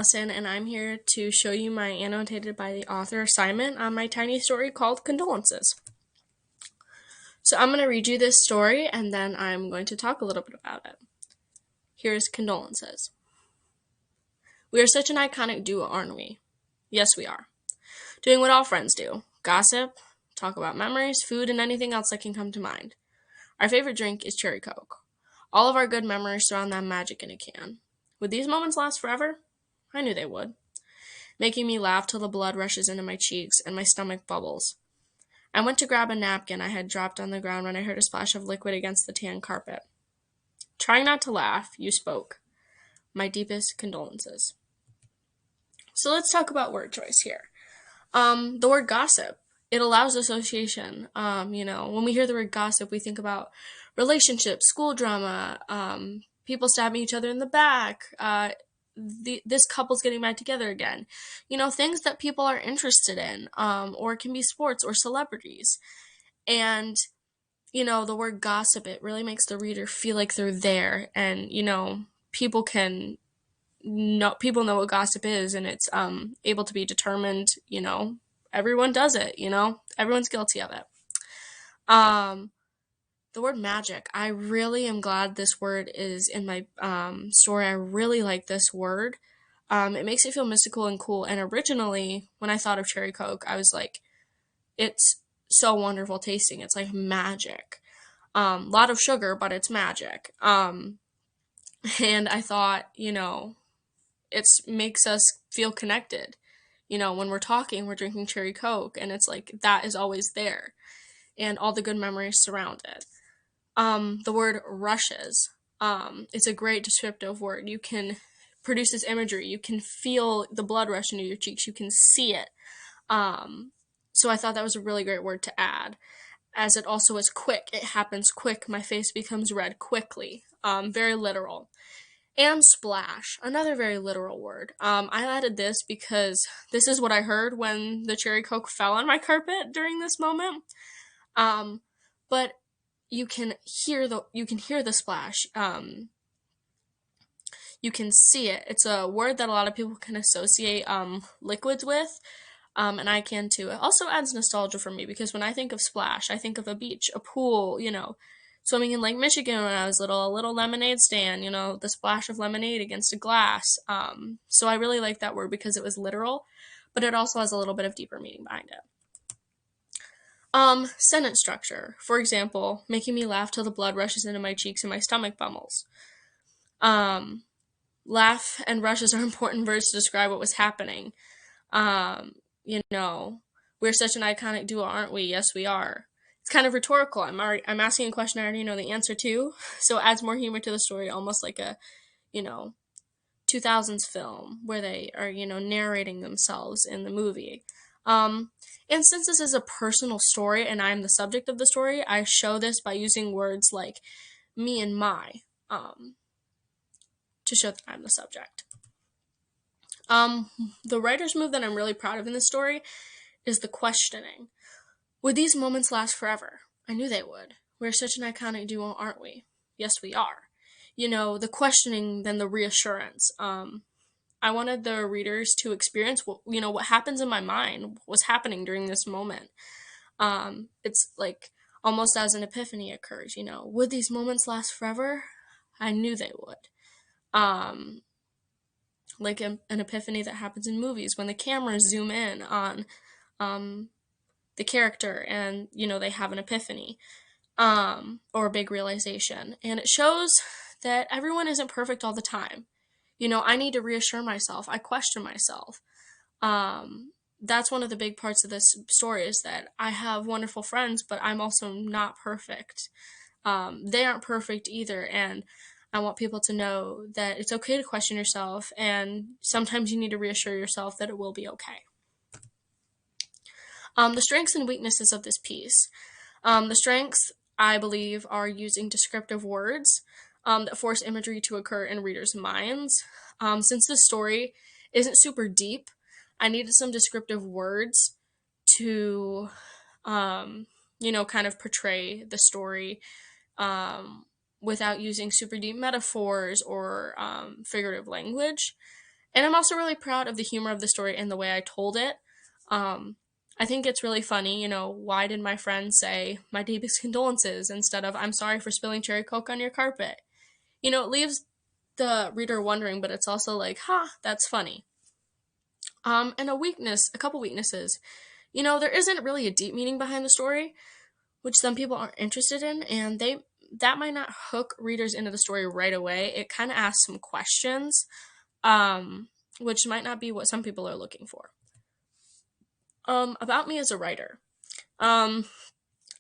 Alison, and I'm here to show you my annotated by the author assignment on my tiny story called Condolences. So I'm going to read you this story and then I'm going to talk a little bit about it. Here's Condolences. We are such an iconic duo, aren't we? Yes, we are. Doing what all friends do: gossip, talk about memories, food, and anything else that can come to mind. Our favorite drink is cherry Coke. All of our good memories surround that magic in a can. Would these moments last forever? I knew they would, making me laugh till the blood rushes into my cheeks and my stomach bubbles. I went to grab a napkin I had dropped on the ground when I heard a splash of liquid against the tan carpet. Trying not to laugh, you spoke. My deepest condolences. So let's talk about word choice here. The word gossip. It allows association. When we hear the word gossip, we think about relationships, school drama, people stabbing each other in the back, this couple's getting back together again. Things that people are interested in, or it can be sports or celebrities. And, the word gossip, it really makes the reader feel like they're there. And, people know what gossip is, and it's able to be determined. Everyone does it. Everyone's guilty of it. The word magic, I really am glad this word is in my story. I really like this word. It makes it feel mystical and cool. And originally, when I thought of cherry Coke, I was like, it's so wonderful tasting. It's like magic. A lot of sugar, but it's magic. And I thought, it makes us feel connected. When we're talking, we're drinking cherry Coke, and it's like that is always there, and all the good memories surround it. The word rushes. It's a great descriptive word. You can produce this imagery. You can feel the blood rush into your cheeks. You can see it. So I thought that was a really great word to add, as it also is quick. It happens quick. My face becomes red quickly. Very literal. And splash, another very literal word. I added this because this is what I heard when the cherry Coke fell on my carpet during this moment. But you can hear the splash. You can see it. It's a word that a lot of people can associate liquids with. And I can too. It also adds nostalgia for me because when I think of splash, I think of a beach, a pool, swimming in Lake Michigan when I was little, a little lemonade stand, the splash of lemonade against a glass. So I really like that word because it was literal, but it also has a little bit of deeper meaning behind it. Sentence structure. For example, making me laugh till the blood rushes into my cheeks and my stomach bubbles. Laugh and rushes are important words to describe what was happening. We're such an iconic duo, aren't we? Yes, we are. It's kind of rhetorical. I'm asking a question I already know the answer to, so it adds more humor to the story, almost like a, 2000s film where they are, narrating themselves in the movie. And since this is a personal story and I'm the subject of the story, I show this by using words like me and my, to show that I'm the subject. The writer's move that I'm really proud of in this story is the questioning. Would these moments last forever? I knew they would. We're such an iconic duo, aren't we? Yes, we are. The questioning, then the reassurance. I wanted the readers to experience what happens in my mind, what's happening during this moment. It's like almost as an epiphany occurs. Would these moments last forever? I knew they would. Like an epiphany that happens in movies when the cameras zoom in on the character and they have an epiphany, or a big realization, and it shows that everyone isn't perfect all the time. I need to reassure myself. I question myself. That's one of the big parts of this story, is that I have wonderful friends, but I'm also not perfect. They aren't perfect either, and I want people to know that it's okay to question yourself, and sometimes you need to reassure yourself that it will be okay. The strengths and weaknesses of this piece. The strengths, I believe, are using descriptive words that force imagery to occur in readers' minds. Since this story isn't super deep, I needed some descriptive words to, kind of portray the story without using super deep metaphors or figurative language. And I'm also really proud of the humor of the story and the way I told it. I think it's really funny, why did my friend say, my deepest condolences, instead of, I'm sorry for spilling cherry coke on your carpet? It leaves the reader wondering, but it's also like, that's funny. And a couple weaknesses. There isn't really a deep meaning behind the story, which some people aren't interested in, and that might not hook readers into the story right away. It kind of asks some questions, which might not be what some people are looking for. About me as a writer.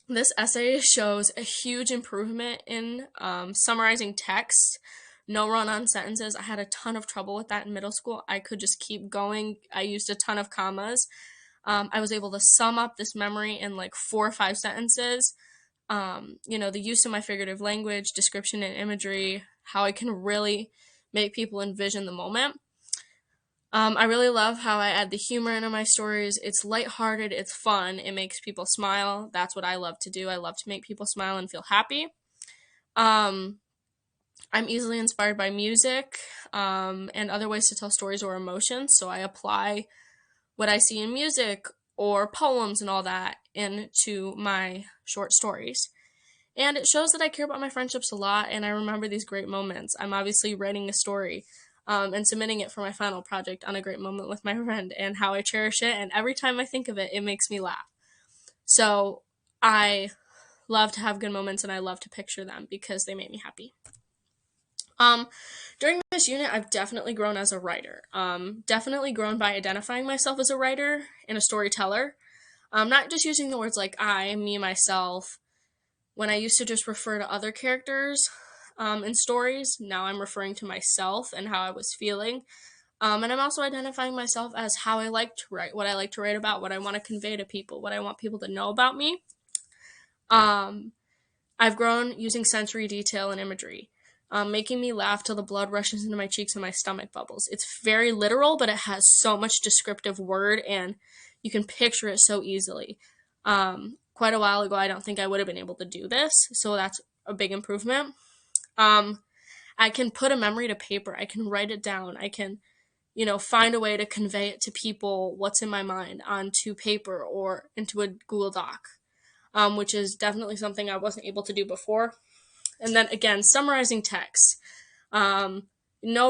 This essay shows a huge improvement in summarizing text. No run-on sentences. I had a ton of trouble with that in middle school. I could just keep going. I used a ton of commas. I was able to sum up this memory in like 4 or 5 sentences. The use of my figurative language, description and imagery, how I can really make people envision the moment. I really love how I add the humor into my stories. It's lighthearted, it's fun, it makes people smile. That's what I love to do. I love to make people smile and feel happy. I'm easily inspired by music and other ways to tell stories or emotions, so I apply what I see in music or poems and all that into my short stories. And it shows that I care about my friendships a lot and I remember these great moments. I'm obviously writing a story and submitting it for my final project on a great moment with my friend and how I cherish it. And every time I think of it, it makes me laugh. So I love to have good moments and I love to picture them because they make me happy. During this unit, I've definitely grown as a writer. Definitely grown by identifying myself as a writer and a storyteller. Not just using the words like I, me, myself. When I used to just refer to other characters in stories, now I'm referring to myself and how I was feeling. And I'm also identifying myself as how I like to write, what I like to write about, what I want to convey to people, what I want people to know about me. I've grown using sensory detail and imagery, making me laugh till the blood rushes into my cheeks and my stomach bubbles. It's very literal, but it has so much descriptive word, and you can picture it so easily. Quite a while ago, I don't think I would have been able to do this, so that's a big improvement. I can put a memory to paper. I can write it down. I can, find a way to convey it to people, what's in my mind, onto paper or into a Google Doc, which is definitely something I wasn't able to do before. And then again, summarizing text. No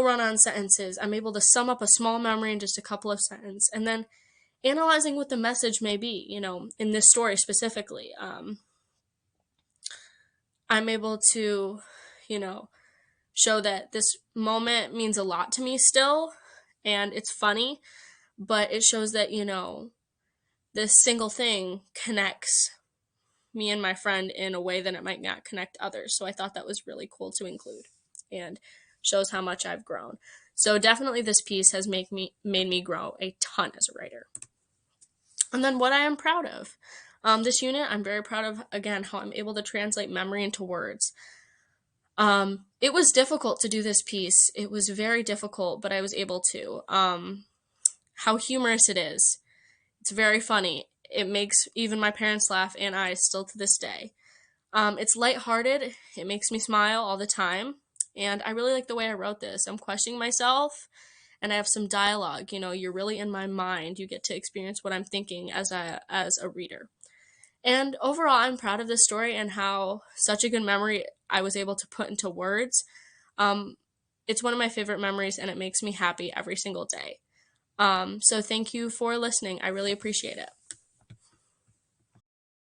run-on sentences. I'm able to sum up a small memory in just a couple of sentences. And then analyzing what the message may be, in this story specifically. I'm able to, show that this moment means a lot to me still, and it's funny, but it shows that, this single thing connects me and my friend in a way that it might not connect others. So I thought that was really cool to include and shows how much I've grown. So definitely this piece has made me grow a ton as a writer. And then what I am proud of. This unit, I'm very proud of, again, how I'm able to translate memory into words. It was difficult to do this piece. It was very difficult, but I was able to. How humorous it is. It's very funny. It makes even my parents laugh and I still to this day. It's lighthearted. It makes me smile all the time. And I really like the way I wrote this. I'm questioning myself and I have some dialogue. You're really in my mind. You get to experience what I'm thinking as a reader. And overall, I'm proud of this story and how such a good memory I was able to put into words. It's one of my favorite memories and it makes me happy every single day. So thank you for listening. I really appreciate it.